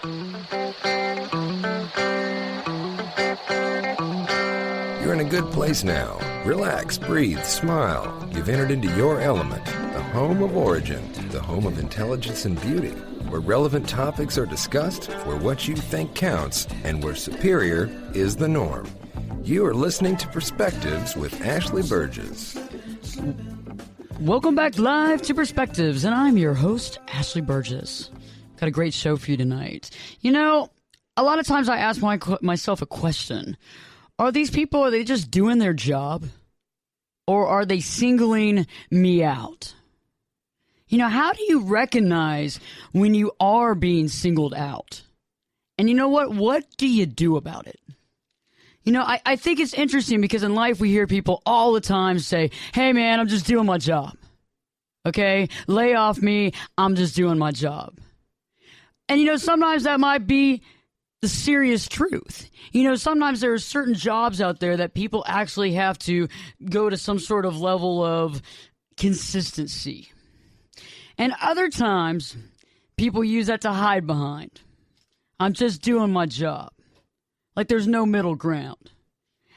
You're in a good place now. Relax, breathe, smile. You've entered into your element, the home of origin, the home of intelligence and beauty, where relevant topics are discussed, where what you think counts, and where superior is the norm. You are listening to Perspectives with Ashley Berges. Welcome back live to Perspectives, and I'm your host, Ashley Berges. Got a great show for you tonight. You know, a lot of times I ask myself a question. Are these people, are they just doing their job? Or are they singling me out? You know, how do you recognize when you are being singled out? And you know what? What do you do about it? You know, I think it's interesting because in life we hear people all the time say, hey man, I'm just doing my job. Okay? Lay off me, I'm just doing my job. And you know, sometimes that might be the serious truth. You know, sometimes there are certain jobs out there that people actually have to go to some sort of level of consistency. And other times, people use that to hide behind. I'm just doing my job. Like there's no middle ground.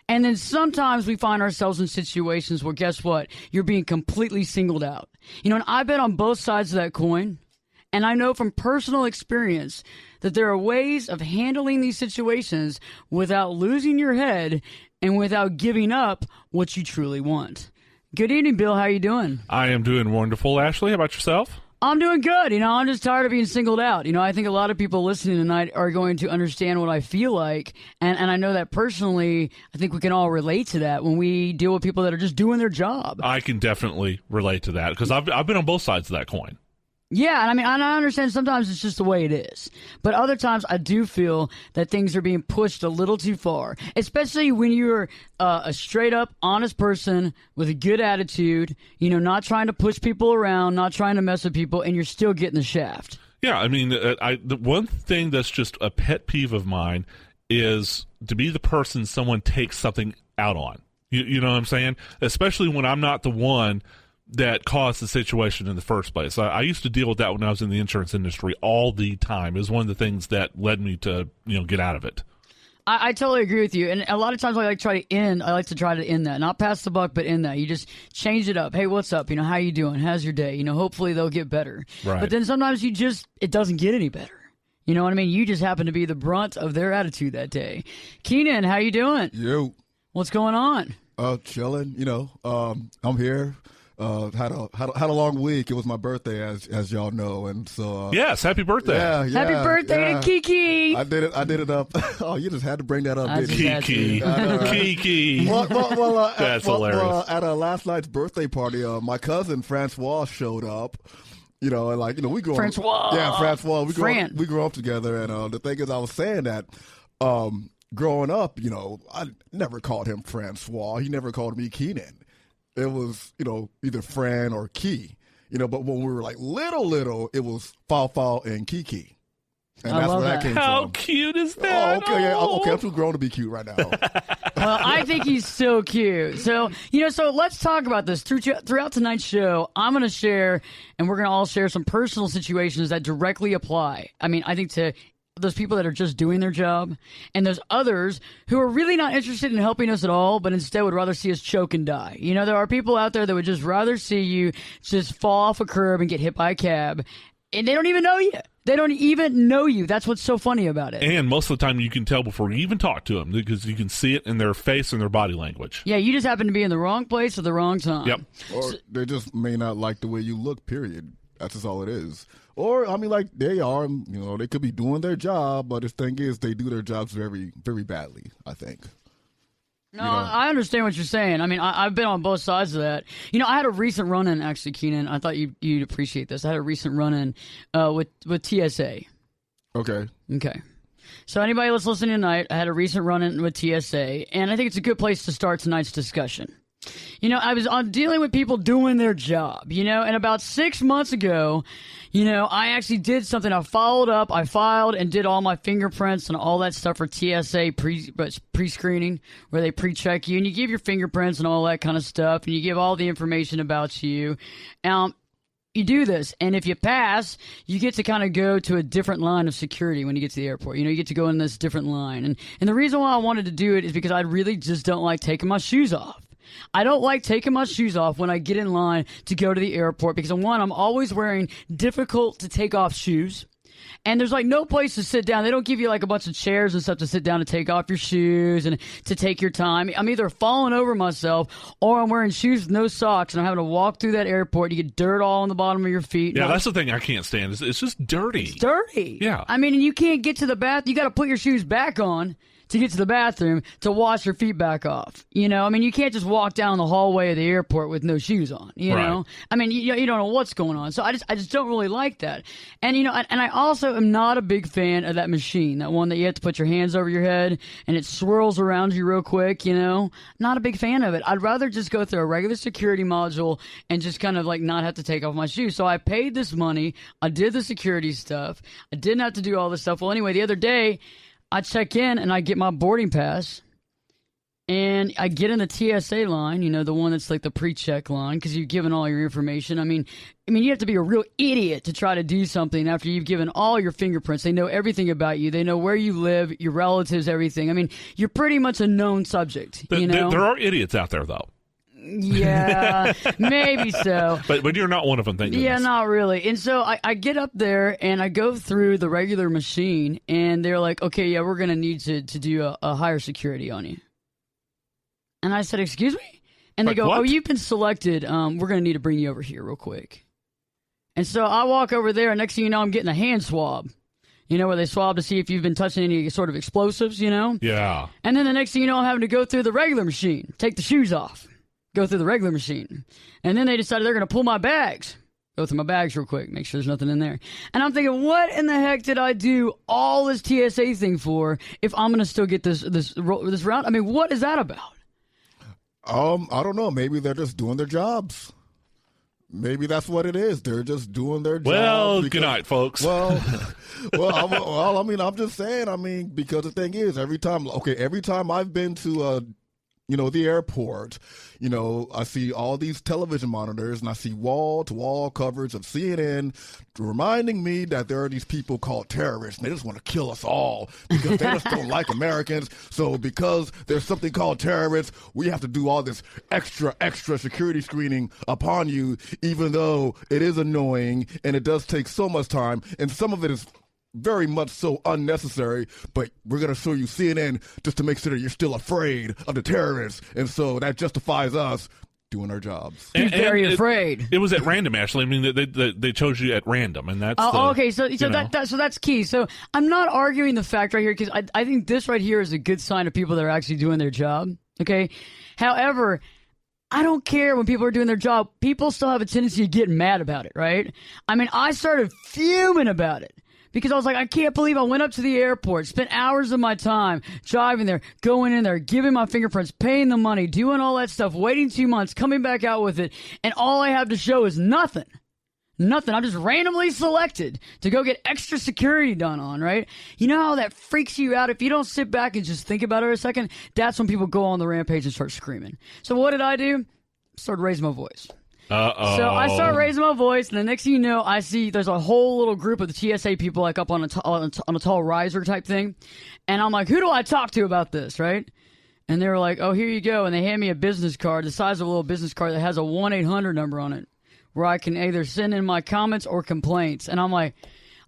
And then sometimes we find ourselves in situations where, guess what? You're being completely singled out. You know, and I've been on both sides of that coin. And I know from personal experience that there are ways of handling these situations without losing your head and without giving up what you truly want. Good evening, Bill. How you doing? I am doing wonderful, Ashley. How about yourself? I'm doing good. You know, I'm just tired of being singled out. You know, I think a lot of people listening tonight are going to understand what I feel like. And I know that personally, I think we can all relate to that when we deal with people that are just doing their job. I can definitely relate to that because I've been on both sides of that coin. Yeah, and I mean, I understand sometimes it's just the way it is. But other times I do feel that things are being pushed a little too far, especially when you're a straight-up, honest person with a good attitude, you know, not trying to push people around, not trying to mess with people, and you're still getting the shaft. Yeah, I mean, the one thing that's just a pet peeve of mine is to be the person someone takes something out on. You know what I'm saying? Especially when I'm not the one that caused the situation in the first place. I used to deal with that when I was in the insurance industry all the time. It was one of the things that led me to, you know, get out of it. I totally agree with you. And a lot of times I like to try to end that. Not pass the buck, but end that. You just change it up. Hey, what's up? You know, how you doing? How's your day? You know, hopefully they'll get better. Right. But then sometimes it doesn't get any better. You know what I mean? You just happen to be the brunt of their attitude that day. Keenan, how you doing? Yo. What's going on? Chilling. You know, I'm here. Had a long week. It was my birthday, as y'all know, and so yes, happy birthday! Yeah, happy birthday to Kiki. I did it up. Oh, you just had to bring that up, didn't you? Kiki. That's hilarious. Well, at last night's birthday party, my cousin Francois showed up. You know, and we grew up. Francois. Yeah, Francois. We grew up together, and the thing is, I was saying that. Growing up, you know, I never called him Francois. He never called me Keenan. It was, you know, either Fran or Key, you know, but when we were like little, it was Fao and Kiki. And that's where that came from. How cute is that? Oh, okay, yeah, okay, I'm too grown to be cute right now. Well, I think he's so cute. So, you know, so let's talk about this. Throughout tonight's show, I'm going to share, and we're going to all share some personal situations that directly apply. I mean, I think to those people that are just doing their job, and there's others who are really not interested in helping us at all, but instead would rather see us choke and die. You know, there are people out there that would just rather see you just fall off a curb and get hit by a cab, and they don't even know you. They don't even know you. That's what's so funny about it. And most of the time you can tell before you even talk to them because you can see it in their face and their body language. Yeah, you just happen to be in the wrong place at the wrong time. Yep. Or they just may not like the way you look, period. That's just all it is. Or, I mean, like, they are, you know, they could be doing their job, but the thing is, they do their jobs very, very badly, I think. No, you know? I understand what you're saying. I mean, I've been on both sides of that. You know, I had a recent run-in, actually, Keenan. I thought you'd appreciate this. I had a recent run-in with TSA. Okay. So anybody that's listening tonight, I had a recent run-in with TSA, and I think it's a good place to start tonight's discussion. You know, I was dealing with people doing their job, you know, and about 6 months ago, you know, I actually did something. I followed up, I filed and did all my fingerprints and all that stuff for TSA pre-screening, where they pre-check you and you give your fingerprints and all that kind of stuff, and you give all the information about you. you do this, and if you pass, you get to kind of go to a different line of security when you get to the airport. You get to go in this different line. And the reason why I wanted to do it is because I really just don't like taking my shoes off. I don't like taking my shoes off when I get in line to go to the airport because, one, I'm always wearing difficult to take off shoes. And there's like no place to sit down. They don't give you like a bunch of chairs and stuff to sit down to take off your shoes and to take your time. I'm either falling over myself or I'm wearing shoes with no socks and I'm having to walk through that airport. You get dirt all on the bottom of your feet. Yeah, that's the thing I can't stand. It's just dirty. It's dirty. Yeah. I mean, and you can't get to the bath. You got to put your shoes back on to get to the bathroom to wash your feet back off. I mean, you can't just walk down the hallway of the airport with no shoes on, you know? I mean, you don't know what's going on. So I just don't really like that. And, and I also am not a big fan of that machine, that one that you have to put your hands over your head and it swirls around you real quick, Not a big fan of it. I'd rather just go through a regular security module and just kind of like not have to take off my shoes. So I paid this money. I did the security stuff. I didn't have to do all this stuff. Well, anyway, the other day, I check in and I get my boarding pass and I get in the TSA line, the one that's like the pre-check line because you've given all your information. I mean, you have to be a real idiot to try to do something after you've given all your fingerprints. They know everything about you. They know where you live, your relatives, everything. I mean, you're pretty much a known subject, There are idiots out there, though. Yeah, maybe so. But you're not one of them, thank goodness. Yeah, not really. And so I get up there and I go through the regular machine and they're like, okay, yeah, we're going to need to do a higher security on you. And I said, excuse me? And they go, what? oh, you've been selected. We're going to need to bring you over here real quick. And so I walk over there and next thing you know, I'm getting a hand swab. Where they swab to see if you've been touching any sort of explosives, Yeah. And then the next thing you know, I'm having to go through the regular machine, take the shoes off. Go through the regular machine. And then they decided they're going to pull my bags. Go through my bags real quick, make sure there's nothing in there. And I'm thinking, what in the heck did I do all this TSA thing for if I'm going to still get this round? I mean, what is that about? I don't know. Maybe they're just doing their jobs. Maybe that's what it is. They're just doing their job. Well, good night, folks. I'm just saying, because the thing is, every time I've been to the airport, I see all these television monitors and I see wall-to-wall coverage of CNN reminding me that there are these people called terrorists and they just want to kill us all because they just don't like Americans. So because there's something called terrorists, we have to do all this extra security screening upon you, even though it is annoying and it does take so much time and some of it is very much so unnecessary, but we're going to show you CNN just to make sure that you're still afraid of the terrorists. And so that justifies us doing our jobs. You're very afraid. It was at random, Ashley. I mean, they chose you at random, and that's okay. So that's key. So I'm not arguing the fact right here because I think this right here is a good sign of people that are actually doing their job. Okay. However, I don't care when people are doing their job. People still have a tendency to get mad about it, right? I mean, I started fuming about it. Because I was like, I can't believe I went up to the airport, spent hours of my time driving there, going in there, giving my fingerprints, paying the money, doing all that stuff, waiting 2 months, coming back out with it, and all I have to show is nothing. Nothing. I'm just randomly selected to go get extra security done on, right? You know how that freaks you out? If you don't sit back and just think about it a second, that's when people go on the rampage and start screaming. So what did I do? Started raising my voice. Uh-oh. So I start raising my voice, and the next thing you know, I see there's a whole little group of the TSA people like up on a tall riser type thing. And I'm like, who do I talk to about this, right? And they were like, oh, here you go. And they hand me a business card, the size of a little business card that has a 1-800 number on it, where I can either send in my comments or complaints. And I'm like,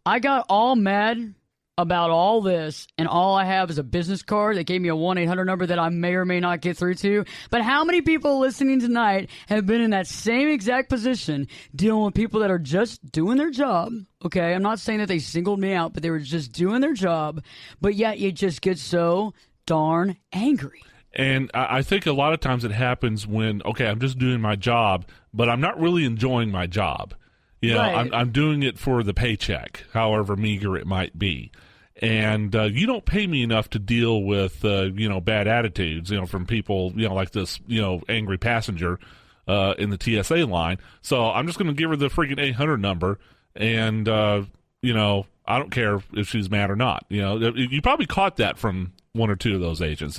I got all mad about all this, and all I have is a business card that gave me a 1-800 number that I may or may not get through to. But how many people listening tonight have been in that same exact position, dealing with people that are just doing their job? Okay, I'm not saying that they singled me out, but they were just doing their job, but yet you just get so darn angry. And I think a lot of times it happens when, okay, I'm just doing my job, but I'm not really enjoying my job. Right. I'm doing it for the paycheck, however meager it might be. And you don't pay me enough to deal with, bad attitudes, from people, like this, angry passenger in the TSA line. So I'm just going to give her the freaking 800 number, and, I don't care if she's mad or not. You probably caught that from one or two of those agents.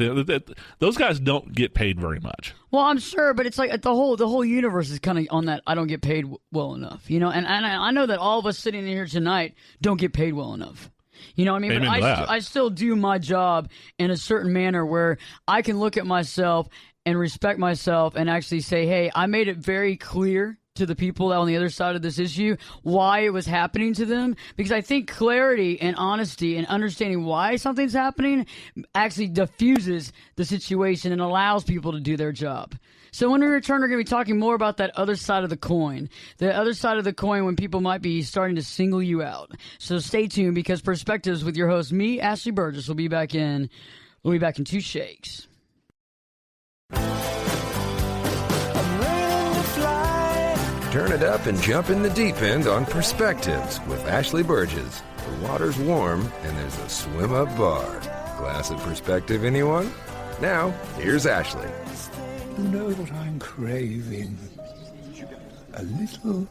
Those guys don't get paid very much. Well, I'm sure, but it's like the whole universe is kind of on that. I don't get paid well enough, you know. And I know that all of us sitting in here tonight don't get paid well enough. You know what I mean? Amen But I still do my job in a certain manner where I can look at myself and respect myself and actually say, hey, I made it very clear to the people on the other side of this issue why it was happening to them, because I think clarity and honesty and understanding why something's happening actually diffuses the situation and allows people to do their job. So when we return, we're going to be talking more about that other side of the coin when people might be starting to single you out. So stay tuned, because Perspectives with your host, me, Ashley Berges, we'll be back in 2 shakes. Turn it up and jump in the deep end on Perspectives with Ashley Berges. The water's warm and there's a swim-up bar. Glass of perspective, anyone? Now, here's Ashley. You know what I'm craving? A little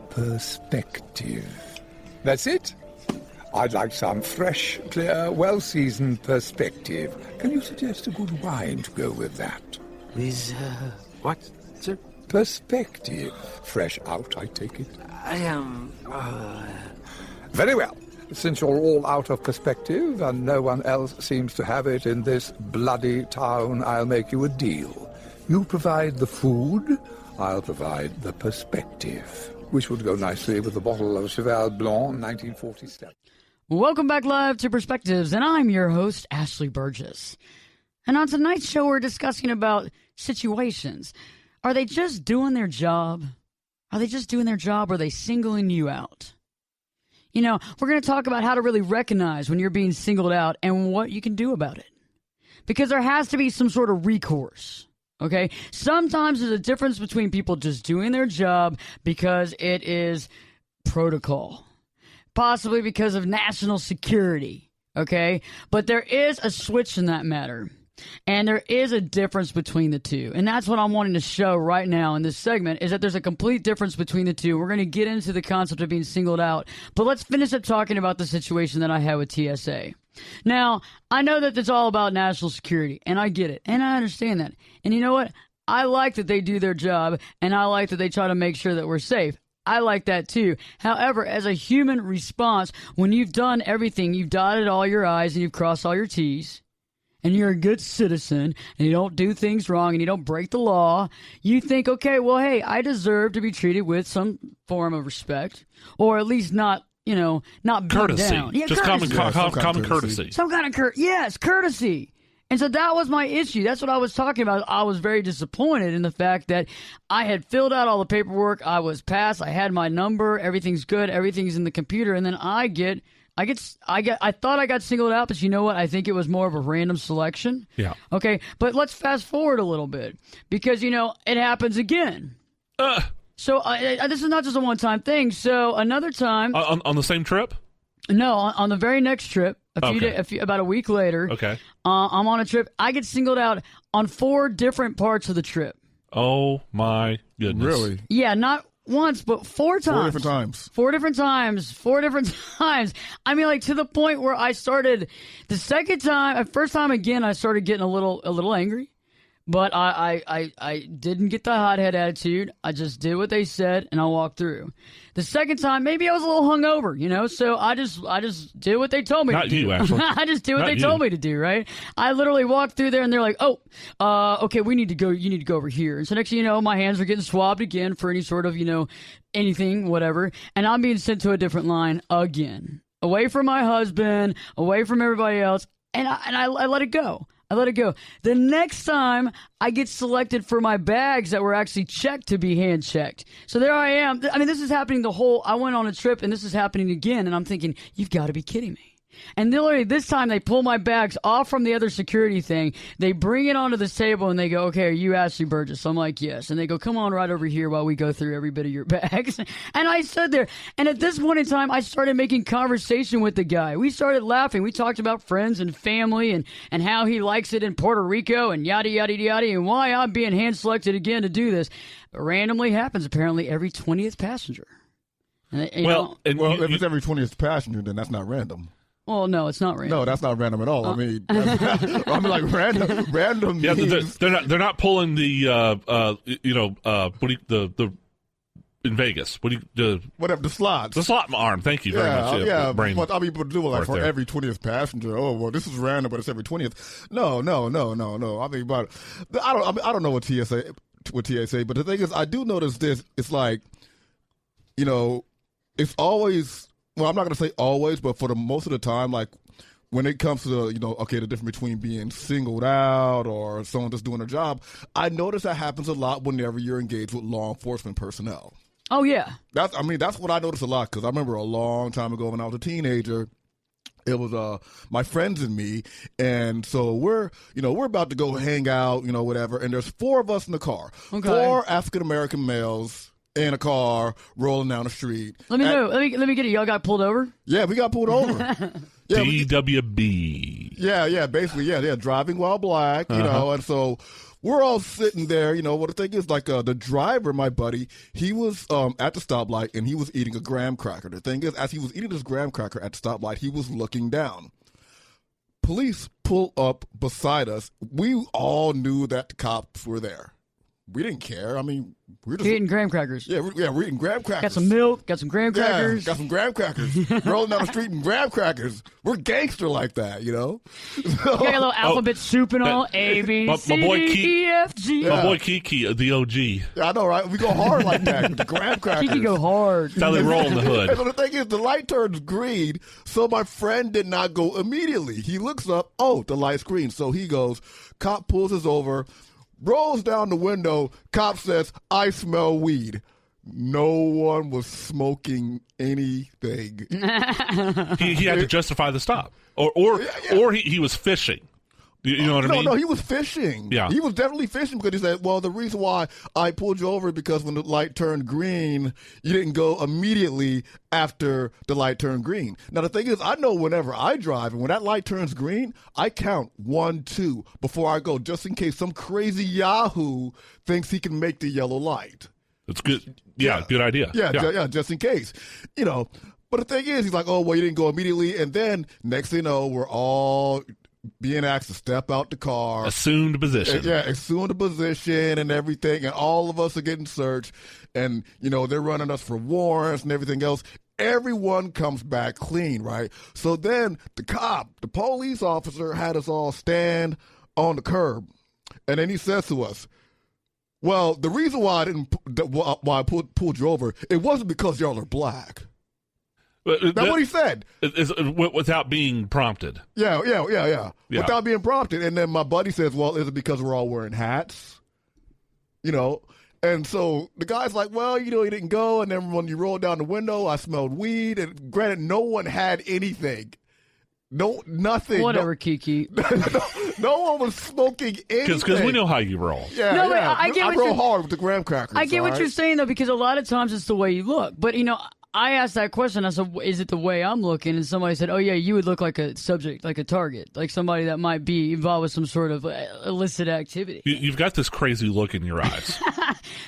perspective. That's it. I'd like some fresh, clear, well-seasoned perspective. Can you suggest a good wine to go with that? With, what, sir? Perspective. Fresh out, I take it. I am, Very well. Since you're all out of perspective and no one else seems to have it in this bloody town, I'll make you a deal. You provide the food, I'll provide the perspective, which would go nicely with a bottle of Cheval Blanc 1947. Welcome back live to Perspectives, and I'm your host, Ashley Berges. And on tonight's show, we're discussing about situations. Are they just doing their job? Are they just doing their job, or are they singling you out? You know, we're going to talk about how to really recognize when you're being singled out and what you can do about it. Because there has to be some sort of recourse, okay? Sometimes there's a difference between people just doing their job because it is protocol, possibly because of national security, okay? But there is a switch in that matter. And there is a difference between the two. And that's what I'm wanting to show right now in this segment, is that there's a complete difference between the two. We're going to get into the concept of being singled out. But let's finish up talking about the situation that I had with TSA. Now, I know that it's all about national security, and I get it. And I understand that. And you know what? I like that they do their job, and I like that they try to make sure that we're safe. I like that too. However, as a human response, when you've done everything, you've dotted all your I's and you've crossed all your T's, and you're a good citizen, and you don't do things wrong, and you don't break the law, you think, okay, well, hey, I deserve to be treated with some form of respect, or at least not, you know, not beat Courtesy. down. Yeah, Just courtesy. common courtesy. Some kind of courtesy. And so that was my issue. That's what I was talking about. I was very disappointed in the fact that I had filled out all the paperwork. I was passed. I had my number. Everything's good. Everything's in the computer. And then I thought I got singled out, but you know what? I think it was more of a random selection. Yeah. Okay. But let's fast forward a little bit, because, you know, it happens again. So this is not just a one-time thing. So another time. On the same trip? No, on the very next trip, about a week later. Okay. I'm on a trip. I get singled out on 4 different parts of the trip. Oh, my goodness. Really? Yeah, not once, but 4 times. 4 different times. 4 different times. 4 different times. I mean, like, to the point where I started the first time again, I started getting a little angry. But I didn't get the hothead attitude. I just did what they said, and I walked through. The second time, maybe I was a little hungover, you know, so I just did what they told me to do. Not you, actually. I just did what they told me to do, right? I literally walked through there, and they're like, okay, we need to go. You need to go over here. And so next thing you know, my hands are getting swabbed again for any sort of, you know, anything, whatever. And I'm being sent to a different line again. Away from my husband, away from everybody else, and I let it go. I let it go. The next time, I get selected for my bags that were actually checked to be hand checked. So there I am. I mean, this is happening I went on a trip, and this is happening again, and I'm thinking, you've got to be kidding me. And literally this time they pull my bags off from the other security thing. They bring it onto this table and they go, okay, are you Ashley Berges? I'm like, yes. And they go, come on right over here while we go through every bit of your bags. And I stood there. And at this point in time, I started making conversation with the guy. We started laughing. We talked about friends and family and how he likes it in Puerto Rico and yada, yada, yada, and why I'm being hand selected again to do this. It randomly happens apparently every 20th passenger. If it's every 20th passenger, then that's not random. Well, no, it's not random. No, that's not random at all. I mean, like random. Yeah, means, they're not pulling the the in Vegas. Whatever, the slots. The slot arm. Thank you very much. Yeah. Brain But I mean, people do it like for there. every 20th passenger. Oh, well, this is random, but it's every 20th. No. I mean, but I don't know what TSA, but the thing is, I do notice this. It's like, it's always. Well, I'm not going to say always, but for the most of the time, like when it comes to the difference between being singled out or someone just doing their job, I notice that happens a lot whenever you're engaged with law enforcement personnel. Oh, yeah. That's what I notice a lot, because I remember a long time ago when I was a teenager, it was my friends and me, and so we're about to go hang out, whatever, and there's 4 of us in the car. Okay. 4 African-American males in a car rolling down the street. Let me get it. Y'all got pulled over? Yeah, we got pulled over. Yeah, DWB. Yeah, basically, yeah, driving while black, and so we're all sitting there, What the thing is, like, the driver, my buddy, he was at the stoplight, and he was eating a graham cracker. The thing is, as he was eating this graham cracker at the stoplight, he was looking down. Police pull up beside us. We all knew that the cops were there. We didn't care. I mean, we're just eating graham crackers. Yeah, we're eating graham crackers. Got some milk, got some graham crackers. Yeah, got some graham crackers. Rolling down the street in graham crackers. We're gangster like that, Got a little alphabet soup and all. A, B, C, D, E, F, G. My boy Kiki, the OG. Yeah, I know, right? We go hard like that with the graham crackers. Kiki go hard. That's how they roll in the hood. And so the thing is, the light turns green, so my friend did not go immediately. He looks up, the light's green. So he goes, cop pulls us over, rolls down the window, cop says, I smell weed. No one was smoking anything. He had to justify the stop. Or he was fishing. You know what I mean? No, he was fishing. Yeah. He was definitely fishing, because he said, well, the reason why I pulled you over is because when the light turned green, you didn't go immediately after the light turned green. Now, the thing is, I know whenever I drive, and when that light turns green, I count 1, 2 before I go, just in case some crazy yahoo thinks he can make the yellow light. That's good. Yeah, good idea. Yeah, just in case. But the thing is, he's like, oh, well, you didn't go immediately. And then next thing you know, we're all being asked to step out the car. Assumed position. Yeah, assumed position and everything. And all of us are getting searched. And, they're running us for warrants and everything else. Everyone comes back clean, right? So then the police officer, had us all stand on the curb. And then he says to us, well, the reason why I pulled you over, it wasn't because y'all are black. That's what he said. Without being prompted. Yeah. Without being prompted. And then my buddy says, well, is it because we're all wearing hats? And so the guy's like, well, he didn't go. And then when you rolled down the window, I smelled weed. And granted, no one had anything. No, nothing. Whatever, Kiki. No one was smoking anything. Because we know how you roll. Yeah, no, yeah. I roll hard with the graham crackers. I get what you're saying, though, because a lot of times it's the way you look. But, I asked that question. I said, is it the way I'm looking? And somebody said, oh, yeah, you would look like a subject, like a target, like somebody that might be involved with some sort of illicit activity. You've got this crazy look in your eyes.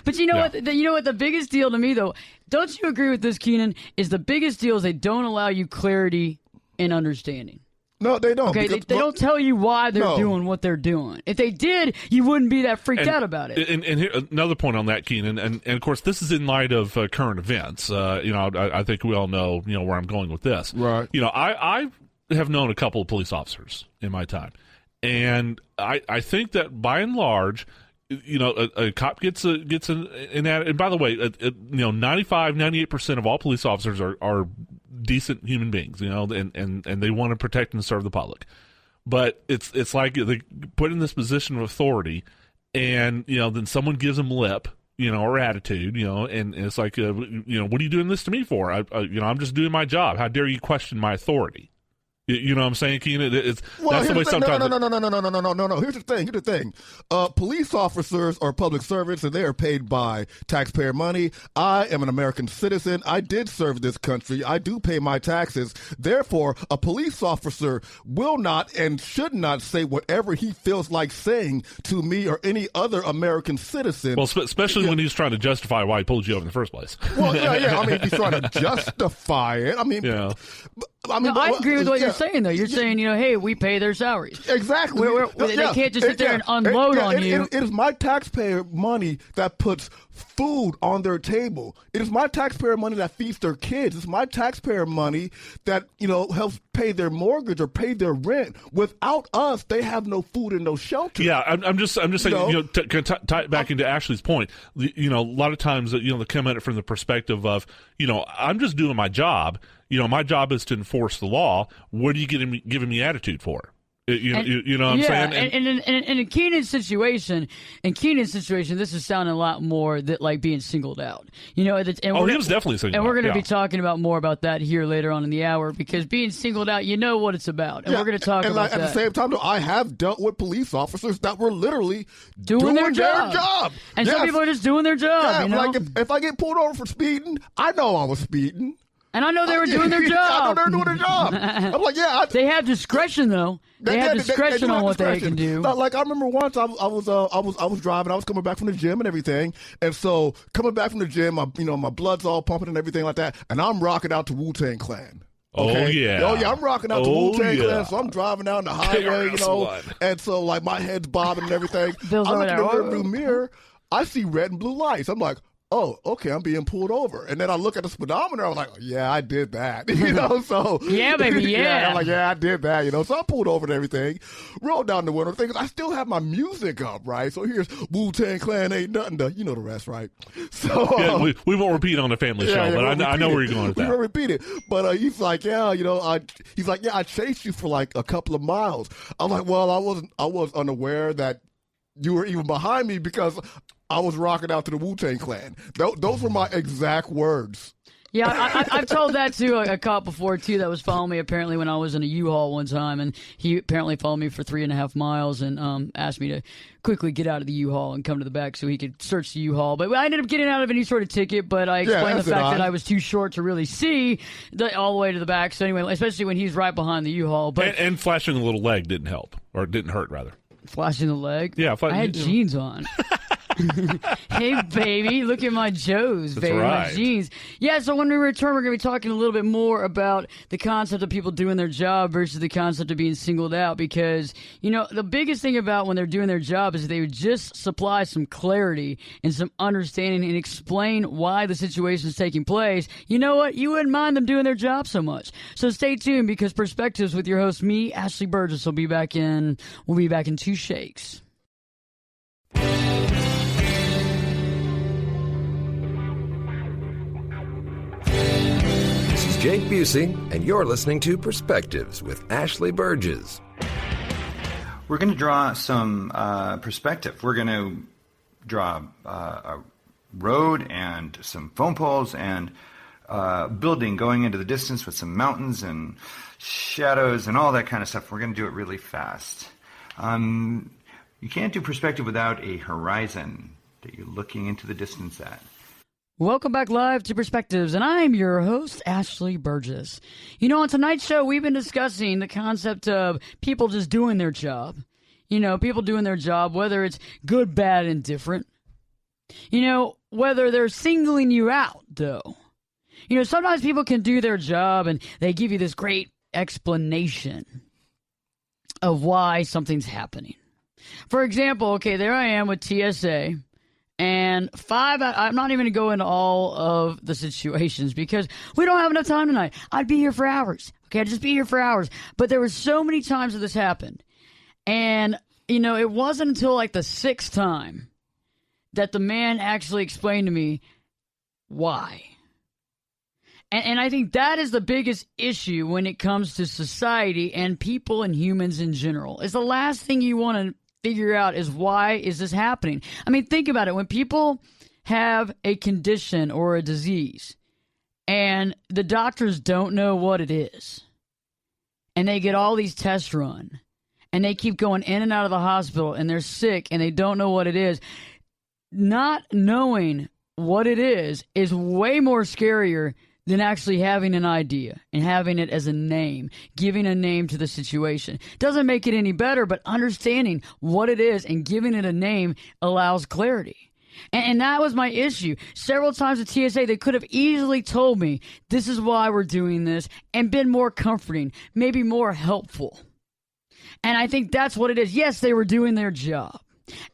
But you know what? You know what? The biggest deal to me, though, don't you agree with this, Keenan, is the biggest deal is they don't allow you clarity and understanding. No, they don't. Okay, they don't tell you why they're doing what they're doing. If they did, you wouldn't be that freaked out about it. And here, another point on that, Keenan, and of course, this is in light of current events. I think we all know, where I'm going with this. Right. I have known a couple of police officers in my time, and I think that by and large, a cop gets an ad. And by the way, 98% of all police officers are decent human beings, and they want to protect and serve the public. But it's like they put in this position of authority, and then someone gives them lip, or attitude, and it's like, what are you doing this to me for? I'm just doing my job. How dare you question my authority? You know what I'm saying, Keenan? That's the way sometimes. No. Here's the thing. Police officers are public servants, and they are paid by taxpayer money. I am an American citizen. I did serve this country. I do pay my taxes. Therefore, a police officer will not and should not say whatever he feels like saying to me or any other American citizen. Well, especially when he's trying to justify why he pulled you over in the first place. Well, yeah. I mean, if he's trying to justify it. I mean, I mean, I agree with what you're saying, though. You're saying, hey, we pay their salaries. Exactly. They can't just sit there and unload on you. It is my taxpayer money that puts food on their table. It is my taxpayer money that feeds their kids. It's my taxpayer money that, helps pay their mortgage or pay their rent. Without us, they have no food and no shelter. Yeah, I'm just saying, to tie it back into Ashley's point, a lot of times, they come at it from the perspective of, I'm just doing my job. My job is to enforce the law. What are you giving me attitude for? You know what I'm saying? And in Keenan's situation, this is sounding a lot more like being singled out. He was definitely singled out. And we're going to be talking about more about that here later on in the hour, because being singled out, what it's about. And we're going to talk about that. At the same time, though, I have dealt with police officers that were literally doing their job. And some people are just doing their job. Yeah, like if I get pulled over for speeding, I know I was speeding. And I know they were doing their job. I know they were doing their job. I'm like, they have discretion, though. They have discretion on what they can do. Like I remember once I was driving. I was coming back from the gym and everything, and so coming back from the gym, my blood's all pumping and everything like that, and I'm rocking out to Wu-Tang Clan. Okay? Oh yeah, I'm rocking out to Wu-Tang Clan. So I'm driving down the highway, and so like my head's bobbing and everything. I look in the rearview mirror, I see red and blue lights. I'm like, oh, okay, I'm being pulled over. And then I look at the speedometer, I was like, yeah, I did that. So. Yeah, baby, yeah. I'm like, yeah, I did that, So I pulled over and everything, rolled down the window, thinking I still have my music up, right? So here's Wu-Tang Clan, ain't nothing to, the rest, right? So. We won't repeat on the family show, but I know where you're going with that. We won't repeat it. But he's like, I chased you for like a couple of miles. I'm like, well, I was unaware that you were even behind me because I was rocking out to the Wu-Tang Clan. Those were my exact words. Yeah, I've told that to a cop before, too, that was following me apparently when I was in a U-Haul one time, and he apparently followed me for 3.5 miles and asked me to quickly get out of the U-Haul and come to the back so he could search the U-Haul. But I ended up getting out of any sort of ticket, but I explained the fact that I was too short to really see all the way to the back. So anyway, especially when he's right behind the U-Haul. But and flashing a little leg didn't help, or didn't hurt, rather. Flashing the leg? Yeah. I had jeans on. Hey, baby, look at my Joes, baby, right. My jeans. Yeah, so when we return, we're going to be talking a little bit more about the concept of people doing their job versus the concept of being singled out, because, the biggest thing about when they're doing their job is they would just supply some clarity and some understanding and explain why the situation is taking place. You know what? You wouldn't mind them doing their job so much. So stay tuned, because Perspectives with your host, me, Ashley Berges, we'll be back in 2 shakes. This is Jake Busey, and you're listening to Perspectives with Ashley Berges. We're going to draw some perspective. We're going to draw a road and some phone poles and building going into the distance with some mountains and shadows and all that kind of stuff. We're going to do it really fast. You can't do perspective without a horizon that you're looking into the distance at. Welcome back live to Perspectives, and I'm your host, Ashley Berges. On tonight's show, we've been discussing the concept of people just doing their job. People doing their job, whether it's good, bad, and different. Whether they're singling you out, though. Sometimes people can do their job, and they give you this great explanation of why something's happening. For example, okay, there I am with TSA. And I'm not even going to go into all of the situations because we don't have enough time tonight. I'd be here for hours. Okay, I'd just be here for hours. But there were so many times that this happened. And, it wasn't until like the 6th time that the man actually explained to me why. And I think that is the biggest issue when it comes to society and people and humans in general. It's the last thing you want to figure out is why is this happening? I mean, think about it. When people have a condition or a disease and the doctors don't know what it is, and they get all these tests run, and they keep going in and out of the hospital, and they're sick, and they don't know what it is, not knowing what it is way more scarier than actually having an idea and having it as a name, giving a name to the situation. Doesn't make it any better, but understanding what it is and giving it a name allows clarity. And that was my issue. Several times at TSA, they could have easily told me, this is why we're doing this, and been more comforting, maybe more helpful. And I think that's what it is. Yes, they were doing their job.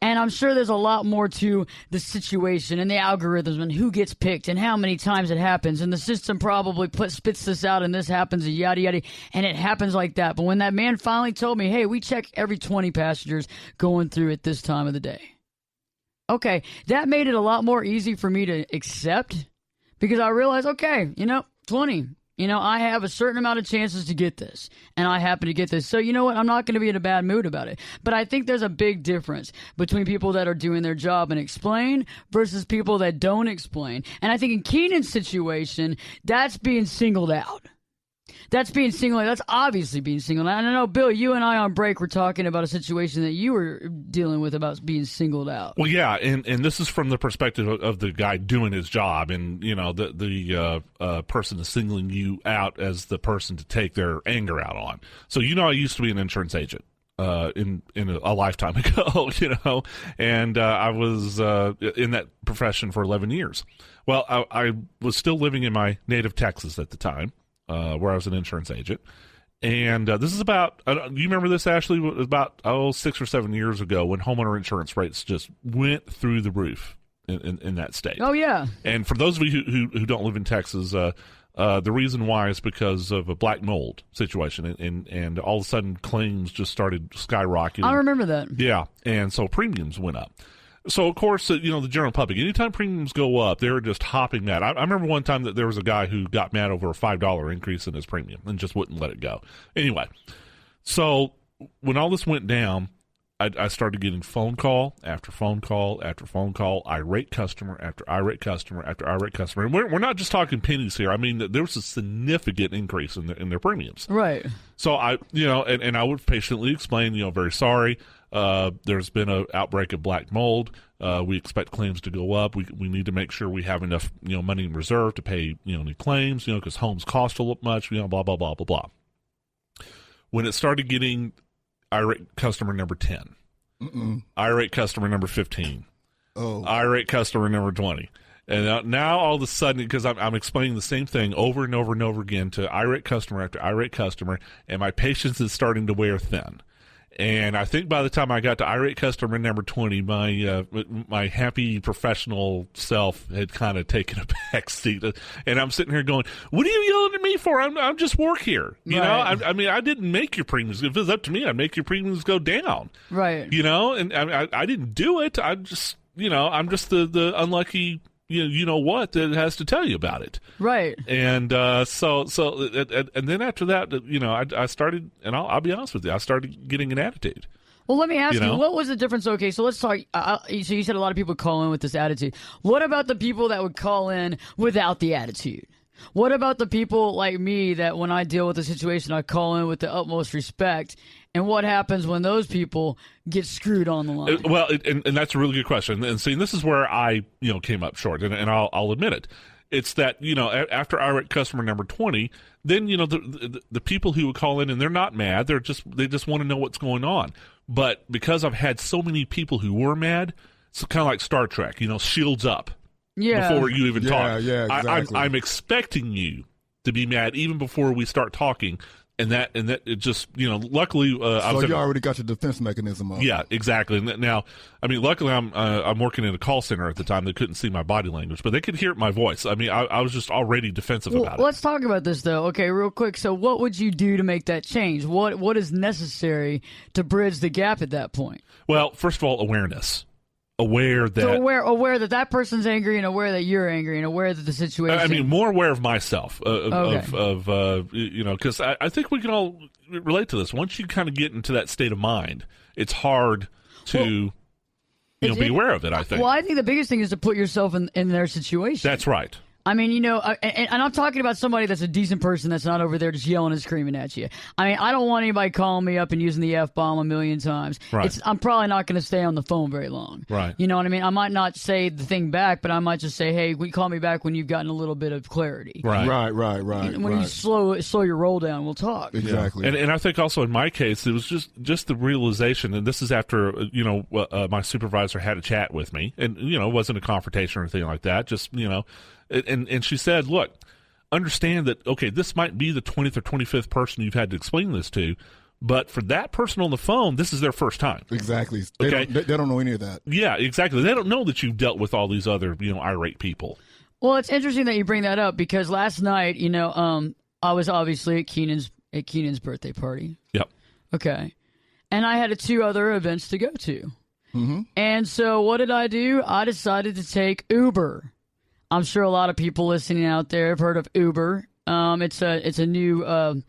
And I'm sure there's a lot more to the situation and the algorithms and who gets picked and how many times it happens. And the system probably spits this out and this happens and yada, yada. And it happens like that. But when that man finally told me, hey, we check every 20 passengers going through at this time of the day. Okay, that made it a lot more easy for me to accept because I realized, okay, 20. I have a certain amount of chances to get this, and I happen to get this. So you know what? I'm not going to be in a bad mood about it. But I think there's a big difference between people that are doing their job and explain versus people that don't explain. And I think in Keenan's situation, that's being singled out. That's obviously being singled out. And I know, Bill, you and I on break were talking about a situation that you were dealing with about being singled out. Well, yeah, and this is from the perspective of the guy doing his job, and the person is singling you out as the person to take their anger out on. So I used to be an insurance agent in a lifetime ago, and I was in that profession for 11 years. Well, I was still living in my native Texas at the time. Where I was an insurance agent. And this is about, do you remember this, Ashley? It was about 6 or 7 years ago when homeowner insurance rates just went through the roof in that state. Oh, yeah. And for those of you who don't live in Texas, the reason why is because of a black mold situation. And all of a sudden claims just started skyrocketing. I remember that. Yeah. And so premiums went up. So, of course, the general public, anytime premiums go up, they're just hopping mad. I remember one time that there was a guy who got mad over a $5 increase in his premium and just wouldn't let it go. Anyway, so when all this went down, I started getting phone call after phone call after phone call, irate customer after irate customer after irate customer. And we're not just talking pennies here. I mean, there was a significant increase in their premiums. Right. So and I would patiently explain, very sorry. There's been an outbreak of black mold. We expect claims to go up. We need to make sure we have enough, money in reserve to pay, any claims, because homes cost a lot much, blah, blah, blah, blah, blah. When it started getting irate customer number 10, irate customer number 15, irate customer number 20. And now all of a sudden, because I'm explaining the same thing over and over and over again to irate customer after irate customer, and my patience is starting to wear thin. And I think by the time I got to irate customer number 20, my happy professional self had kind of taken a back seat. And I'm sitting here going, what are you yelling at me for? I'm just work here. I mean, I didn't make your premiums. If it was up to me, I'd make your premiums go down. Right. And I didn't do it. I'm just the unlucky what that has to tell you about it. Right. And so and then after that, I started, and I'll be honest with you, I started getting an attitude. Well, let me ask you, what was the difference? Okay, so let's talk. So you said a lot of people call in with this attitude. What about the people that would call in without the attitude? What about the people like me that when I deal with a situation, I call in with the utmost respect? And what happens when those people get screwed on the line? Well, and that's a really good question. And see, this is where I, came up short, and I'll admit it. It's that, after irate customer number 20, then, the people who would call in and they're not mad. They just want to know what's going on. But because I've had so many people who were mad, it's kind of like Star Trek, shields up. Yeah. Before you even talk. Yeah, exactly. I'm expecting you to be mad even before we start talking. And that it just, luckily, so you already got your defense mechanism up. Yeah, exactly. And now, I mean, luckily I'm working in a call center at the time. They couldn't see my body language, but they could hear my voice. I mean, I was just already defensive about it. Let's talk about this though. Okay, real quick. So what would you do to make that change? What is necessary to bridge the gap at that point? Well, first of all, awareness. Aware that that person's angry, and aware that you're angry, and aware that the situation. I mean, more aware of myself, because I think we can all relate to this. Once you kind of get into that state of mind, it's hard to be aware of it. I think. Well, I think the biggest thing is to put yourself in their situation. That's right. I mean, you know, and I'm talking about somebody that's a decent person that's not over there just yelling and screaming at you. I mean, I don't want anybody calling me up and using the F-bomb a million times. Right. I'm probably not going to stay on the phone very long. Right. You know what I mean? I might not say the thing back, but I might just say, hey, call me back when you've gotten a little bit of clarity. Right. When you slow your roll down, we'll talk. Exactly. Yeah. And I think also in my case, it was just the realization, and this is after, you know, my supervisor had a chat with me, and, you know, it wasn't a confrontation or anything like that, just, you know, and she said, look, understand that, okay, this might be the 20th or 25th person you've had to explain this to, but for that person on the phone, this is their first time. Exactly. Okay? They don't know any of that. Yeah, exactly. They don't know that you've dealt with all these other, you know, irate people. Well, it's interesting that you bring that up because last night, you know, I was obviously at Keenan's birthday party. Yep. Okay. And I had 2 other events to go to. Mm-hmm. And so what did I do? I decided to take Uber. I'm sure a lot of people listening out there have heard of Uber. It's a new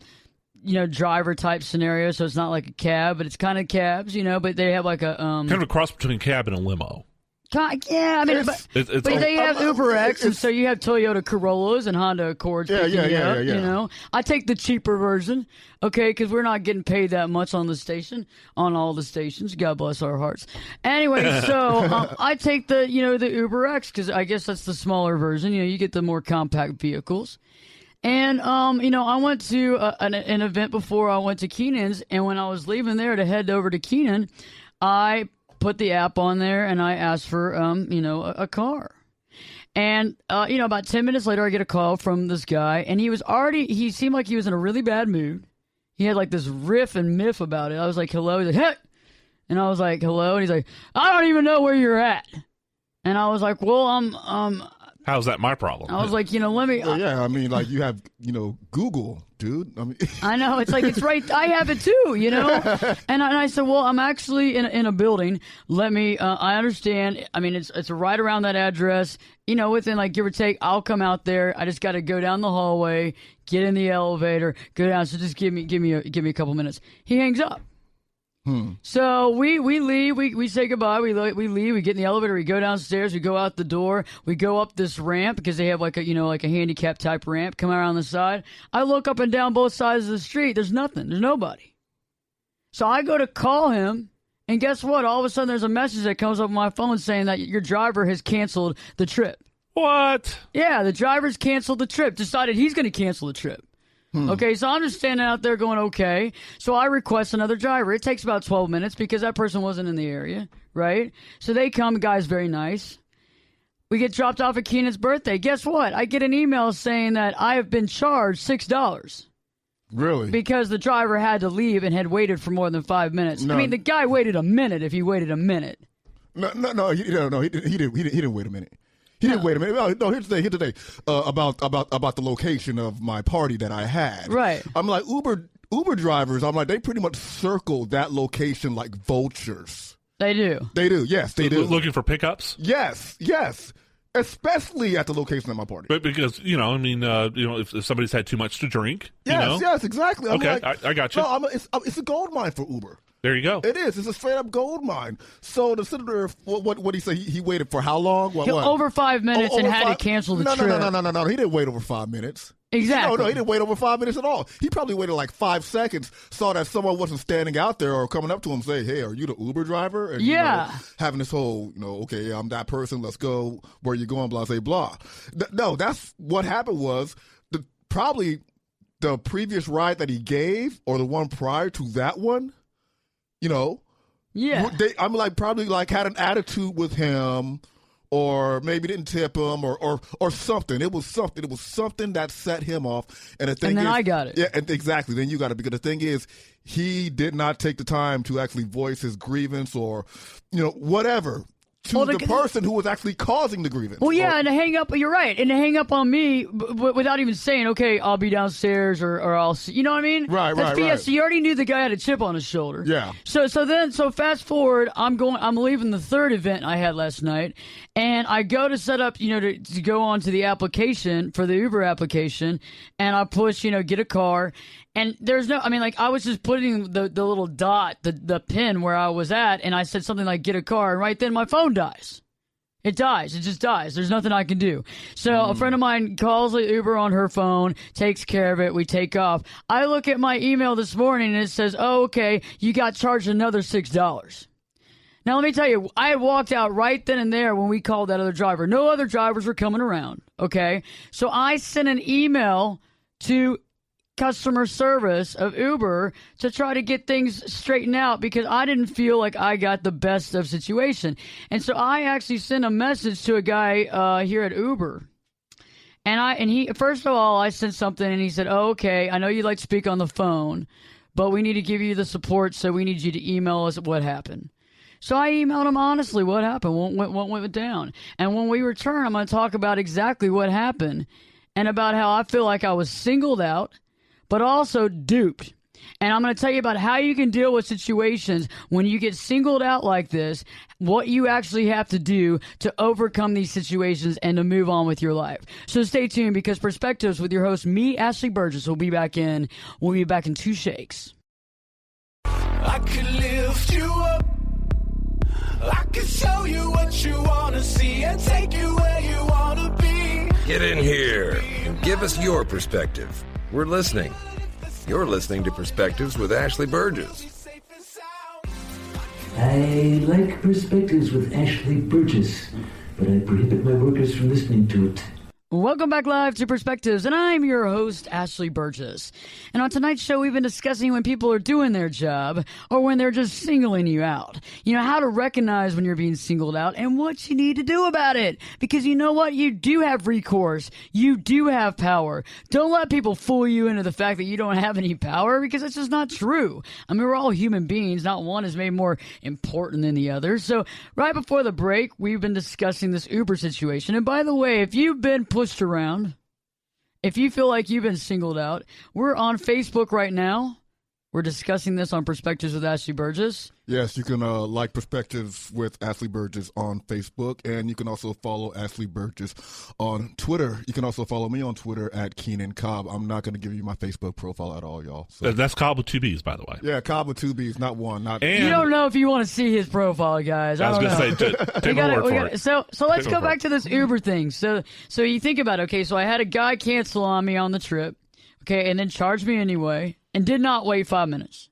you know, driver type scenario, so it's not like a cab, but it's kind of cabs, you know, but they have like a kind of a cross between a cab and a limo. Yeah, I mean, but they have UberX, and so you have Toyota Corollas and Honda Accords. Yeah. You know, I take the cheaper version, okay, because we're not getting paid that much on the station, on all the stations. God bless our hearts. Anyway, so I take the UberX because I guess that's the smaller version. You know, you get the more compact vehicles. And, you know, I went to an event before I went to Keenan's, and when I was leaving there to head over to Keenan, I put the app on there and I asked for, you know, a car. And, you know, about 10 minutes later, I get a call from this guy, and he seemed like he was in a really bad mood. He had like this riff and miff about it. I was like, hello. He's like, hey. And I was like, hello. And he's like, I don't even know where you're at. And I was like, well, how's that my problem? I was like, you know, let me. Yeah, I mean, like you have, you know, Google, dude. I mean, I know it's like it's right. I have it too, you know. And I said, well, I'm actually in a building. Let me. I understand. I mean, it's right around that address. You know, within like give or take, I'll come out there. I just got to go down the hallway, get in the elevator, go down. So just give me a couple minutes. He hangs up. So we leave, we say goodbye, we leave, we get in the elevator, we go downstairs, we go out the door, we go up this ramp because they have like a handicap type ramp, come around the side. I look up and down both sides of the street, there's nothing, there's nobody. So I go to call him, and guess what? All of a sudden there's a message that comes up on my phone saying that your driver has canceled the trip. What? Yeah, the driver's canceled the trip, decided he's going to cancel the trip. Okay, so I'm just standing out there going, okay. So I request another driver. It takes about 12 minutes because that person wasn't in the area, right? So they come, the guy's very nice. We get dropped off at Keenan's birthday. Guess what? I get an email saying that I have been charged $6. really? Because the driver had to leave and had waited for more than 5 minutes. No. I mean, the guy waited a minute if he waited a minute. No, he didn't wait a minute. He didn't wait a minute. No, here's the thing. About the location of my party that I had. Right. I'm like, Uber drivers, I'm like, they pretty much circle that location like vultures. They do. They do. Yes, they do. Looking for pickups? Yes. Especially at the location of my party. But because, you know, I mean, you know, if somebody's had too much to drink, Yes, exactly. I'm Okay, like, I got you. No, it's a gold mine for Uber. There you go. It is. It's a straight up gold mine. So the senator, what did he say? He waited for how long? What? Over 5 minutes and Over had five- to cancel the trip. No. He didn't wait over 5 minutes. Exactly. No, he didn't wait over 5 minutes at all. He probably waited like 5 seconds, saw that someone wasn't standing out there or coming up to him, say, hey, are you the Uber driver? And, Yeah. having this whole, okay, I'm that person, let's go, where you going, blah, say, blah. No, that's what happened was probably the previous ride that he gave or the one prior to that one, Yeah. I'm like probably like had an attitude with him, or maybe didn't tip him, or something. It was something. It was something that set him off. And the thing then is, I got it. Yeah, and exactly. Then you got it, because the thing is, he did not take the time to actually voice his grievance or whatever to the person who was actually causing the grievance. Well, yeah, and to hang up, you're right, and to hang up on me without even saying, okay, I'll be downstairs or I'll see, you know what I mean? Right. So you already knew the guy had a chip on his shoulder. Yeah. So fast forward, I'm leaving the third event I had last night, and I go to set up, to go onto the application for the Uber application, and I push, get a car. And there's I was just putting the little dot, the pin where I was at, and I said something like, get a car, and right then my phone dies. It dies. It just dies. There's nothing I can do. So a friend of mine calls the Uber on her phone, takes care of it. We take off. I look at my email this morning and it says, oh, okay, you got charged another $6. Now, let me tell you, I had walked out right then and there when we called that other driver. No other drivers were coming around, okay? So I sent an email to customer service of Uber to try to get things straightened out because I didn't feel like I got the best of situation. And so I actually sent a message to a guy here at Uber. And he first of all, I sent something and he said, oh, okay, I know you'd like to speak on the phone, but we need to give you the support, so we need you to email us what happened. So I emailed him honestly what happened, what went down. And when we return, I'm going to talk about exactly what happened and about how I feel like I was singled out, but also duped. And I'm going to tell you about how you can deal with situations when you get singled out like this, what you actually have to do to overcome these situations and to move on with your life. So stay tuned, because Perspectives with your host, me, Ashley Berges, we'll be back in 2 shakes. I could lift you up. I could show you what you want to see and take you where you want to be. Get in here and give us your perspective. We're listening. You're listening to Perspectives with Ashley Berges. I like Perspectives with Ashley Berges, but I prohibit my workers from listening to it. Welcome back live to Perspectives, and I'm your host, Ashley Berges. And on tonight's show, we've been discussing when people are doing their job or when they're just singling you out. You know, how to recognize when you're being singled out and what you need to do about it. Because you know what? You do have recourse. You do have power. Don't let people fool you into the fact that you don't have any power, because it's just not true. I mean, we're all human beings. Not one is made more important than the other. So right before the break, we've been discussing this Uber situation. And by the way, if you've been pushed around, if you feel like you've been singled out, we're on Facebook right now. We're discussing this on Perspectives with Ashley Berges. Yes, you can like Perspectives with Ashley Berges on Facebook, and you can also follow Ashley Berges on Twitter. You can also follow me on Twitter at Keenan Cobb. I'm not going to give you my Facebook profile at all, y'all. So. That's Cobb with 2 B's, by the way. Yeah, Cobb with 2 B's, not one. You don't know if you want to see his profile, guys. I was going to say, take my word for it. So let's go back to this Uber thing. So you think about it, okay, so I had a guy cancel on me on the trip, okay, and then charge me anyway, and did not wait 5 minutes.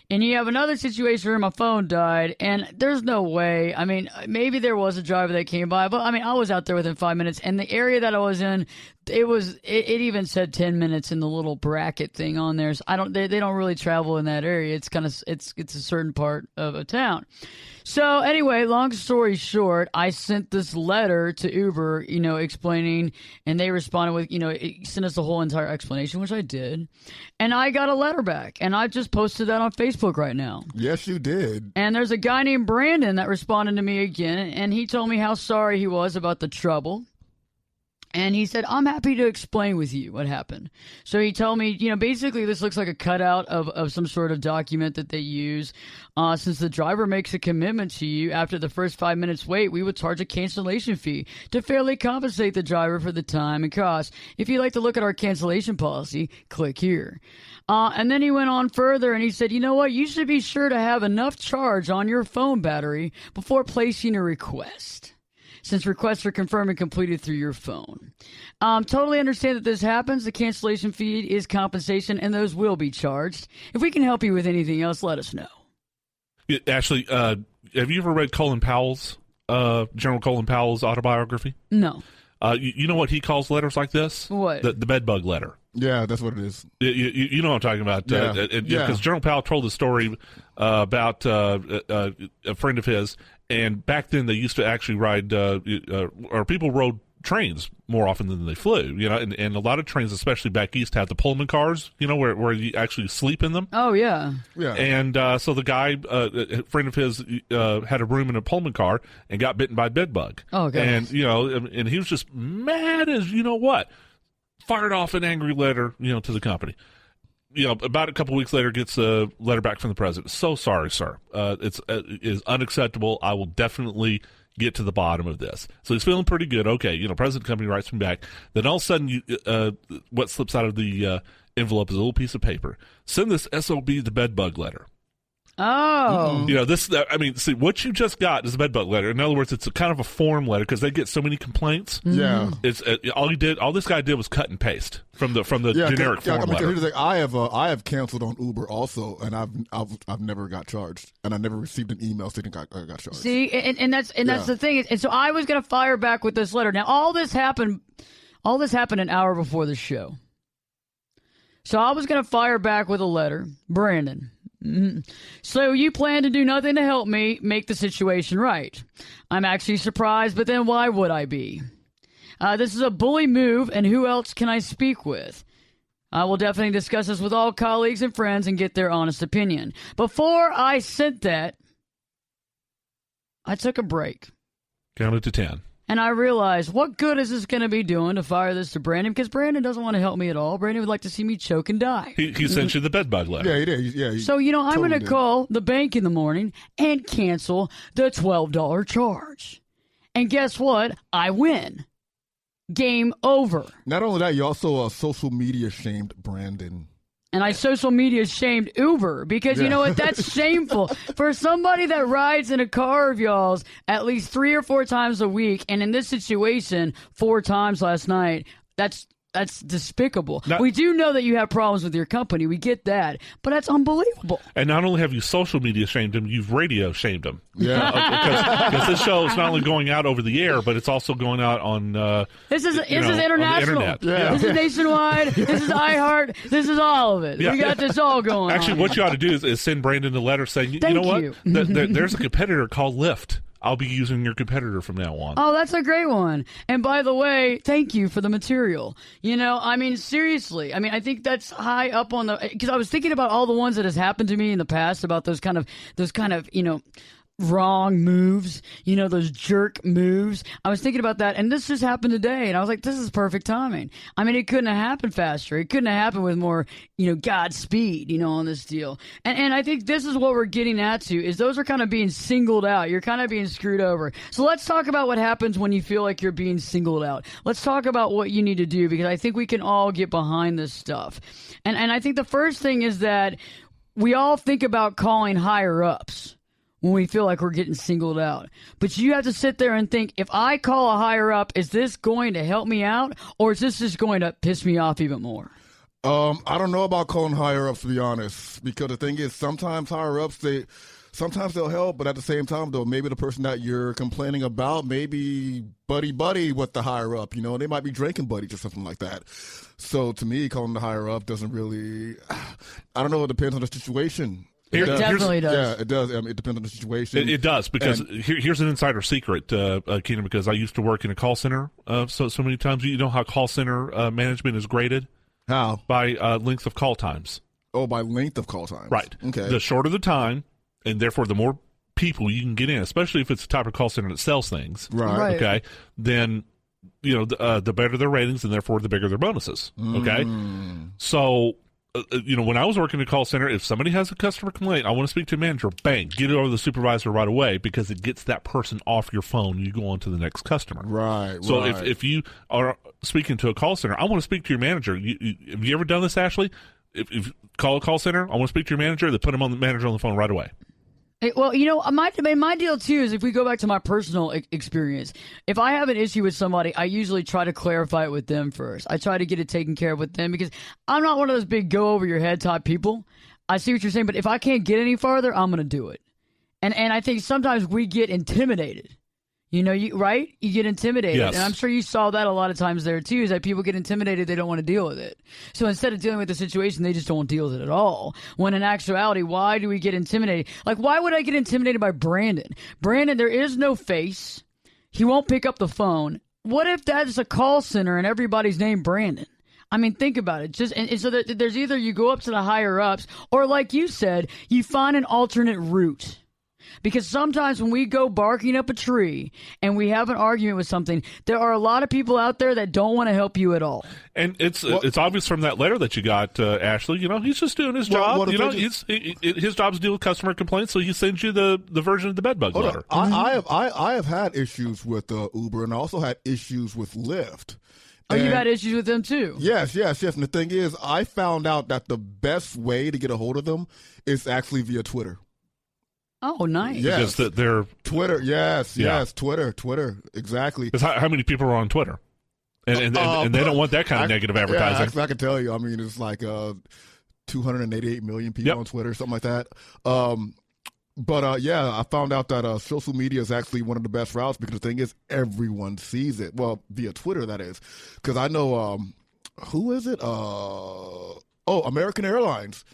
And you have another situation where my phone died, and there's no way. I mean, maybe there was a driver that came by, but I mean, I was out there within 5 minutes, and the area that I was in, it even said 10 minutes in the little bracket thing on there. So they don't really travel in that area. It's it's a certain part of a town. So anyway, long story short, I sent this letter to Uber, explaining, and they responded with, sent us the whole entire explanation, which I did. And I got a letter back, and I just posted that on Facebook right now. Yes, you did. And there's a guy named Brandon that responded to me again, and he told me how sorry he was about the trouble. And he said, I'm happy to explain with you what happened. So he told me, basically this looks like a cutout of some sort of document that they use. Since the driver makes a commitment to you after the first 5 minutes wait, we would charge a cancellation fee to fairly compensate the driver for the time and cost. If you'd like to look at our cancellation policy, click here. And then he went on further and he said, you know what? You should be sure to have enough charge on your phone battery before placing a request, since requests are confirmed and completed through your phone. Totally understand that this happens. The cancellation fee is compensation, and those will be charged. If we can help you with anything else, let us know. Yeah, Ashley, have you ever read Colin Powell's, General Colin Powell's autobiography? No. You know what he calls letters like this? What? The bedbug letter. Yeah, that's what it is. You know what I'm talking about. Because General Powell told the story about a friend of his, and back then they used to actually ride, or people rode trains more often than they flew, and a lot of trains, especially back east, have the Pullman cars, where you actually sleep in them. Oh, yeah. Yeah. And so the guy, a friend of his, had a room in a Pullman car and got bitten by a bed bug. Oh, God. And, and he was just mad as what. Fired off an angry letter, to the company. About a couple weeks later, gets a letter back from the president. So sorry, sir. It is unacceptable. I will definitely get to the bottom of this. So he's feeling pretty good. Okay, president company writes me back. Then all of a sudden, what slips out of the envelope is a little piece of paper. Send this SOB the bedbug letter. Oh. You know, this, I mean, see, what you just got is a bed bug letter. In other words, it's a kind of a form letter because they get so many complaints. Yeah. It's all this guy did was cut and paste from the generic form letter. Here's the thing, I have canceled on Uber also, and I've never got charged, and I never received an email stating I got charged. See, and that's the thing. And so I was going to fire back with this letter. Now, all this happened an hour before the show. So I was going to fire back with a letter. Brandon. So you plan to do nothing to help me make the situation right. I'm actually surprised, but then why would I be? This is a bully move, and who else can I speak with? I will definitely discuss this with all colleagues and friends and get their honest opinion. Before I sent that, I took a break. Counted to 10. And I realized, what good is this going to be doing to fire this to Brandon? Because Brandon doesn't want to help me at all. Brandon would like to see me choke and die. He sent you the bed bug letter. Yeah, he did. Yeah, so, I'm going to call the bank in the morning and cancel the $12 charge. And guess what? I win. Game over. Not only that, you also social media shamed Brandon. And I social media shamed Uber because you know what? That's shameful for somebody that rides in a car of y'all's at least 3 or 4 times a week. And in this situation, 4 times last night. That's despicable. Now, we do know that you have problems with your company. We get that. But that's unbelievable. And not only have you social media shamed him, you've radio shamed him. Yeah. Because this show is not only going out over the air, but it's also going out on This is international. Yeah. This is nationwide. This is iHeart. This is all of it. Yeah. We got this all going on. Actually, what you ought to do is send Brandon a letter saying, you know what? There's a competitor called Lyft. I'll be using your competitor from now on. Oh, that's a great one. And by the way, thank you for the material. Seriously. I think that's high up on the, because I was thinking about all the ones that has happened to me in the past about those kind of, wrong moves, those jerk moves. I was thinking about that, and this just happened today, and I was like, this is perfect timing. It couldn't have happened faster. It couldn't have happened with more, Godspeed, on this deal. And I think this is what we're getting at to, is those are kind of being singled out. You're kind of being screwed over. So let's talk about what happens when you feel like you're being singled out. Let's talk about what you need to do, because I think we can all get behind this stuff. And I think the first thing is that we all think about calling higher ups when we feel like we're getting singled out. But you have to sit there and think, if I call a higher up, is this going to help me out, or is this just going to piss me off even more? I don't know about calling higher ups, to be honest, because the thing is, sometimes higher ups, sometimes they'll help, but at the same time, though, maybe the person that you're complaining about maybe buddy with the higher up. They might be drinking buddies or something like that. So to me, calling the higher up doesn't really, I don't know, it depends on the situation. It definitely does. Yeah, it does. It depends on the situation. It does, because here's an insider secret, Keenan, because I used to work in a call center so many times. You know how call center management is graded? How? By length of call times. Oh, by length of call times. Right. Okay. The shorter the time, and therefore the more people you can get in, especially if it's a type of call center that sells things. Right. Okay. Then, the better their ratings, and therefore the bigger their bonuses. Okay. So, when I was working in a call center, if somebody has a customer complaint, I want to speak to a manager, bang, get it over to the supervisor right away, because it gets that person off your phone. You go on to the next customer. Right. So if you are speaking to a call center, I want to speak to your manager. Have you ever done this, Ashley? If you call a call center, I want to speak to your manager, they put them on the manager on the phone right away. My deal too is, if we go back to my personal experience, if I have an issue with somebody, I usually try to clarify it with them first. I try to get it taken care of with them, because I'm not one of those big go over your head type people. I see what you're saying, but if I can't get any farther, I'm going to do it. And I think sometimes we get intimidated. You get intimidated. Yes. And I'm sure you saw that a lot of times there too, is that people get intimidated, they don't want to deal with it. So instead of dealing with the situation, they just don't deal with it at all. When in actuality, why do we get intimidated? Like, why would I get intimidated by Brandon? Brandon, there is no face. He won't pick up the phone. What if that's a call center and everybody's named Brandon? Think about it. So that there's either you go up to the higher ups, or like you said, you find an alternate route. Because sometimes when we go barking up a tree and we have an argument with something, there are a lot of people out there that don't want to help you at all. And it's obvious from that letter that you got, Ashley. He's just doing his job. His job is to deal with customer complaints, so he sends you the version of the bedbug letter. I have had issues with Uber, and I also had issues with Lyft. Oh, you've had issues with them too? Yes. And the thing is, I found out that the best way to get a hold of them is actually via Twitter. Oh, nice. Yes. Because they're Twitter. Yes, Twitter. Exactly. Because how many people are on Twitter? And they don't want that kind of negative advertising. Yeah, I can tell you. I mean, it's like 288 million people on Twitter, something like that. But I found out that social media is actually one of the best routes because the thing is, everyone sees it. Well, via Twitter, that is. Because I know, who is it? American Airlines.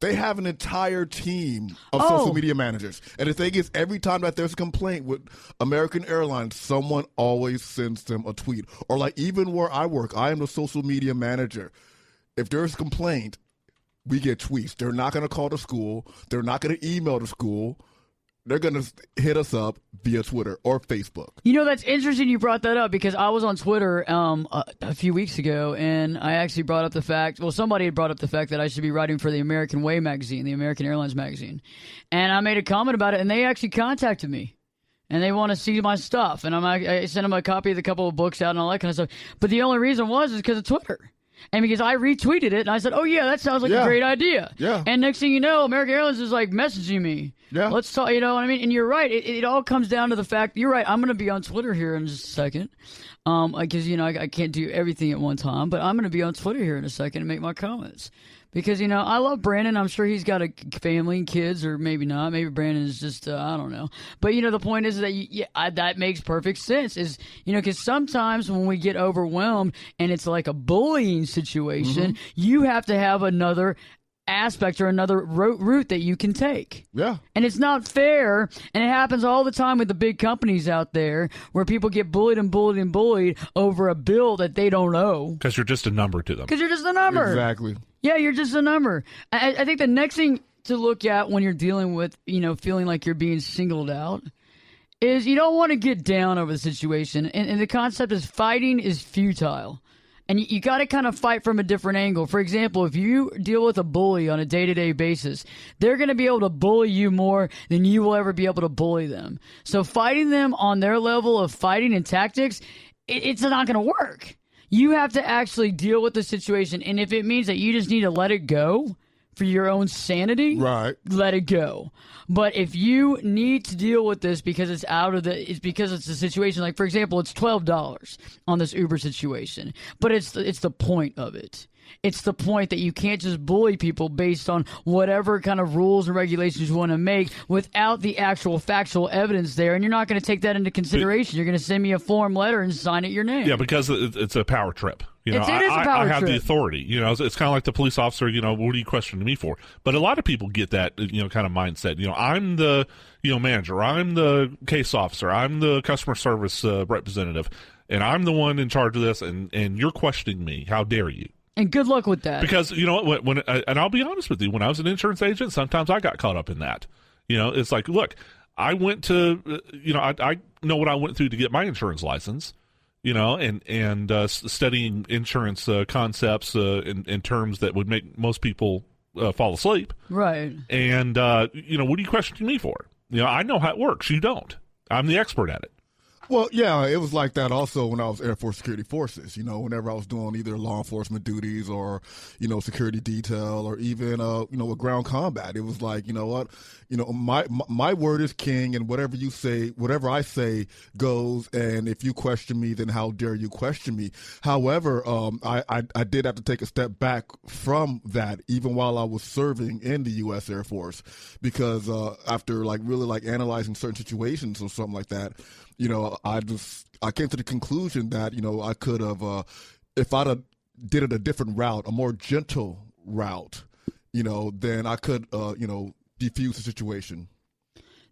They have an entire team of social media managers. And the thing is, every time that there's a complaint with American Airlines, someone always sends them a tweet. Or like even where I work, I am the social media manager. If there's a complaint, we get tweets. They're not going to call the school. They're not going to email the school. They're going to hit us up via Twitter or Facebook. You know, that's interesting you brought that up because I was on Twitter a few weeks ago, and I actually brought up the fact, somebody had brought up the fact that I should be writing for the American Way magazine, the American Airlines magazine. And I made a comment about it, and they actually contacted me. And they want to see my stuff. And I sent them a copy of the couple of books out and all that kind of stuff. But the only reason was because of Twitter. And because I retweeted it, and I said, oh, yeah, that sounds like a great idea. Yeah. And next thing you know, American Airlines is like messaging me. Yeah. Let's talk, you know what I mean? And you're right. It all comes down to the fact, you're right, I'm going to be on Twitter here in just a second. Because, I can't do everything at one time. But I'm going to be on Twitter here in a second and make my comments. Because, I love Brandon. I'm sure he's got a family and kids, or maybe not. Maybe Brandon is just, I don't know. But, the point is that that makes perfect sense. Is because sometimes when we get overwhelmed and it's like a bullying situation, you have to have another aspect or another route that you can take. Yeah. And it's not fair, and it happens all the time with the big companies out there where people get bullied and bullied and bullied over a bill that they don't owe. Because you're just a number to them. Because you're just a number. Exactly. Yeah, you're just a number. I think the next thing to look at when you're dealing with, feeling like you're being singled out is you don't want to get down over the situation. And the concept is fighting is futile. And you got to kind of fight from a different angle. For example, if you deal with a bully on a day-to-day basis, they're going to be able to bully you more than you will ever be able to bully them. So fighting them on their level of fighting and tactics, it's not going to work. You have to actually deal with the situation. And if it means that you just need to let it go for your own sanity, right, let it go. But if you need to deal with this because it's because it's a situation, like, for example, it's $12 on this Uber situation, but it's the point of it. It's the point that you can't just bully people based on whatever kind of rules and regulations you want to make without the actual factual evidence there, and you're not going to take that into consideration. You're going to send me a form letter and sign it your name. Yeah, because it's a power trip. It is a power I have trip. the authority. It's kind of like the police officer. What are you questioning me for? But a lot of people get that kind of mindset. I'm the manager. I'm the case officer. I'm the customer service representative, and I'm the one in charge of this. And you're questioning me. How dare you? And good luck with that. Because when and I'll be honest with you, when I was an insurance agent, sometimes I got caught up in that. It's like, look, I went to I know what I went through to get my insurance license. And studying insurance concepts in terms that would make most people fall asleep. Right. And, what are you questioning me for? I know how it works. You don't. I'm the expert at it. Well, yeah, it was like that also when I was Air Force Security Forces. Whenever I was doing either law enforcement duties or, security detail or even, with ground combat, it was like, what, my word is king, and whatever you say, whatever I say goes. And if you question me, then how dare you question me? However, I did have to take a step back from that, even while I was serving in the U.S. Air Force, because after really analyzing certain situations or something like that, I came to the conclusion that, I could have, if I'd have did it a different route, a more gentle route, then I could, defuse the situation.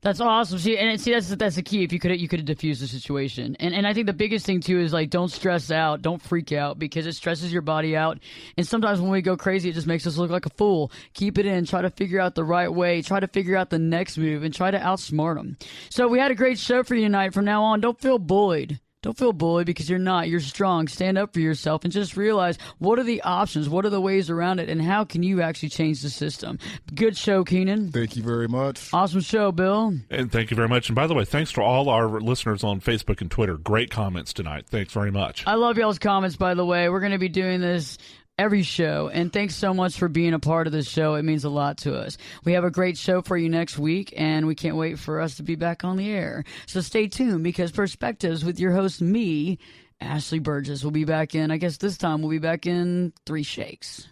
That's awesome. That's the key. If you could have diffused the situation. And I think the biggest thing too is don't stress out, don't freak out, because it stresses your body out. And sometimes when we go crazy, it just makes us look like a fool. Keep it in, try to figure out the right way, try to figure out the next move, and try to outsmart them. So we had a great show for you tonight. From now on, don't feel bullied. Don't feel bullied, because you're not. You're strong. Stand up for yourself and just realize what are the options, what are the ways around it, and how can you actually change the system. Good show, Keenan. Thank you very much. Awesome show, Bill. And thank you very much. And by the way, thanks to all our listeners on Facebook and Twitter. Great comments tonight. Thanks very much. I love y'all's comments, by the way. We're going to be doing this every show. And thanks so much for being a part of this show. It means a lot to us. We have a great show for you next week, and we can't wait for us to be back on the air. So stay tuned, because Perspectives with your host, me, Ashley Berges, will be back in, I guess this time we'll be back in 3 shakes.